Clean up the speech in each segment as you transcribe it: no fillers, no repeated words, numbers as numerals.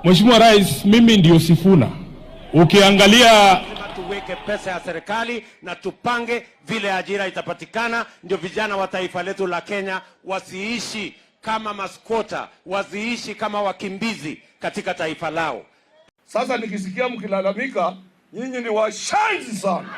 Mheshimiwa Rais, mimi ndio Sifuna. Ukiangalia tuweke pesa ya serikali na tupange vile ajira itapatikana, ndio vijana wa taifa letu la Kenya wasiishi kama maskota, wasiishi kama wakimbizi katika taifa lao. Sasa nikisikia mkilalamika, nyinyi ni washenzi sana.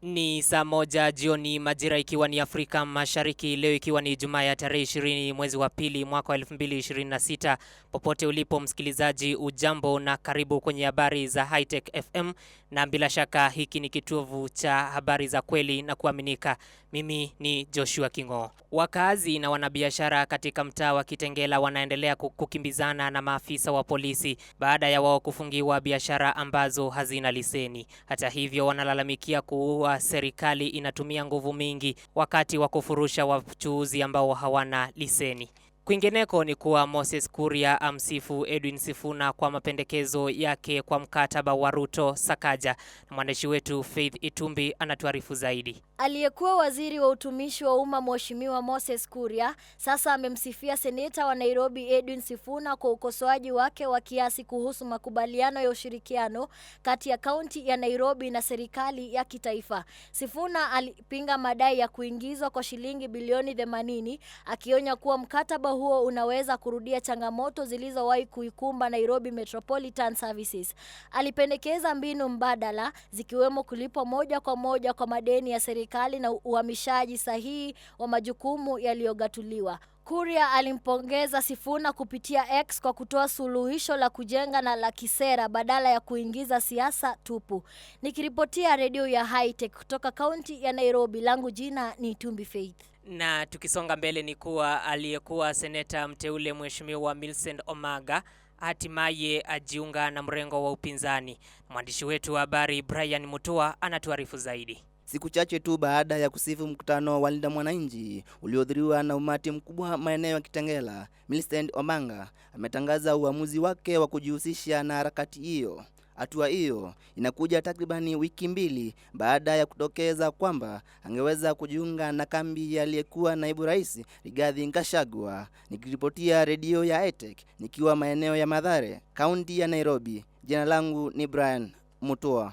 Ni saa moja jioni majira ikiwa ni Afrika Mashariki, leo ikiwa ni Ijumaa ya tarehe 20 mwezi wa pili mwaka wa 2026. Popote ulipo msikilizaji, ujambo na karibu kwenye habari za Hightech FM, na bila shaka hiki ni kitovu cha habari za kweli na kuaminika. Mimi ni Joshua Kingo. Wakazi na wanabiashara katika mtaa wa Kitengela wanaendelea kukimbizana na maafisa wa polisi baada ya wao kufungiwa biashara ambazo hazina leseni. Hata hivyo wanalalamikia kuwa serikali inatumia nguvu mingi wakati wa kufurusha wachuuzi ambao hawana leseni. Kwingineko ni kuwa Moses Kuria amsifu Edwin Sifuna kwa mapendekezo yake kwa mkataba wa Ruto Sakaja, na mwandishi wetu Faith Itumbi anatuarifu zaidi. Aliyekuwa waziri wa utumishi wa umma Mheshimiwa Moses Kuria sasa amemsifia seneta wa Nairobi Edwin Sifuna kwa ukosoaji wake wa kiasi kuhusu makubaliano ya ushirikiano kati ya kaunti ya Nairobi na serikali ya kitaifa. Sifuna alipinga madai ya kuingizwa kwa shilingi bilioni 80, akionya kuwa mkataba huo unaweza kurudia changamoto zilizowahi kuikumba Nairobi Metropolitan Services. Alipendekeza mbinu mbadala zikiwemo kulipwa moja kwa moja kwa madeni ya serikali na uhamishaji sahihi wa majukumu yaliyogatuliwa. Kuria alimpongeza Sifuna kupitia X kwa kutoa suluhisho la kujenga na la kisera badala ya kuingiza siasa tupu. Nikiripotia redio ya Hightech kutoka kaunti ya Nairobi, langu jina ni Tumbi Faith. Na tukisonga mbele ni kuwa aliyekuwa seneta mteule Mheshimiwa Millicent Omanga hatimaye ajiunga na mrengo wa upinzani. Mwandishi wetu wa habari Brian Mutua anatuarifu zaidi. Siku chache tu baada ya kusifu mkutano wa Linda Mwananchi uliohudhuriwa na umati mkubwa maeneo ya Kitengela, Millicent Omanga ametangaza uamuzi wake wa kujihusisha na harakati hiyo. Hatua hiyo inakuja takribani wiki mbili baada ya kutokeza kwamba angeweza kujiunga na kambi ya aliyekuwa naibu rais Rigathi Gachagua. Nikiripotia redio ya Hightech nikiwa maeneo ya Mathare, kaunti ya Nairobi, jina langu ni Brian Mutua.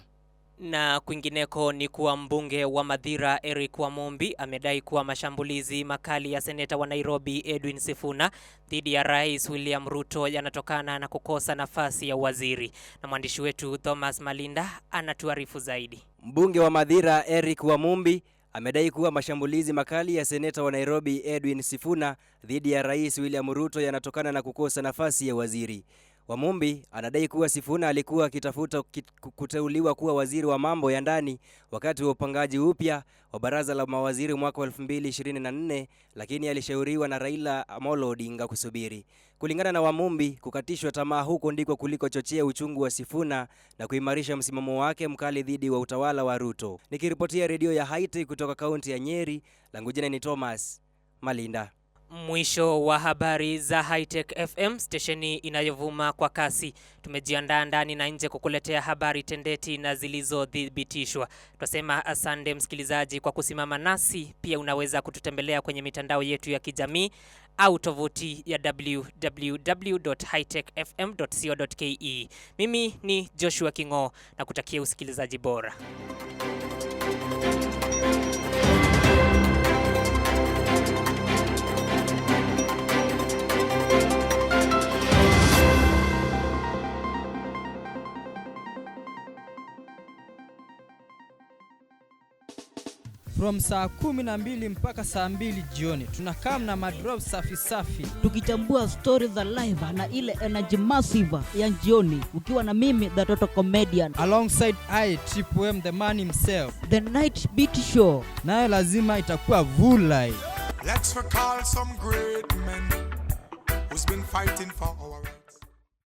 Na kwingineko ni kuwa mbunge wa Mathira Eric Wamombi amedai kuwa mashambulizi makali ya seneta wa Nairobi Edwin Sifuna dhidi ya Rais William Ruto yanatokana na kukosa nafasi ya waziri, na mwandishi wetu Thomas Malinda anatuarifu zaidi. Mbunge wa Mathira Eric Wamombi amedai kuwa mashambulizi makali ya seneta wa Nairobi Edwin Sifuna dhidi ya Rais William Ruto yanatokana na kukosa nafasi ya waziri. Wamombi anadai kuwa Sifuna alikuwa akitafuta kuteuliwa kuwa waziri wa mambo ya ndani wakati wa upangaji upya wa baraza la mawaziri mwaka 2024, lakini alishauriwa na Raila Amolo Odinga kusubiri. Kulingana na Wamombi, kukatishwa tamaa huko ndiko kulikochochea uchungu wa Sifuna na kuimarisha msimamo wake mkali dhidi wa utawala wa Ruto. Nikiripotia redio ya Hightech kutoka kaunti ya Nyeri, langu jina ni Thomas Malinda. Mwisho wa habari za Hightech FM, stesheni inayovuma kwa kasi. Tumejiandaa ndani na nje kukuletea habari tendeti na zilizothibitishwa. Tunasema asante msikilizaji kwa kusimama nasi. Pia unaweza kututembelea kwenye mitandao yetu ya kijamii au tovuti ya www.hightechfm.co.ke. Mimi ni Joshua Kingo na kutakia usikilizaji bora. From saa 12 mpaka saa 2 jioni tunakaa na madrop safi tukichambua story za live na ile energy massive ya jioni, ukiwa na mimi the Toto Comedian alongside I Triple M the man himself, the night beat show, nayo lazima itakuwa vulai. Let's recall some great men who's been fighting for our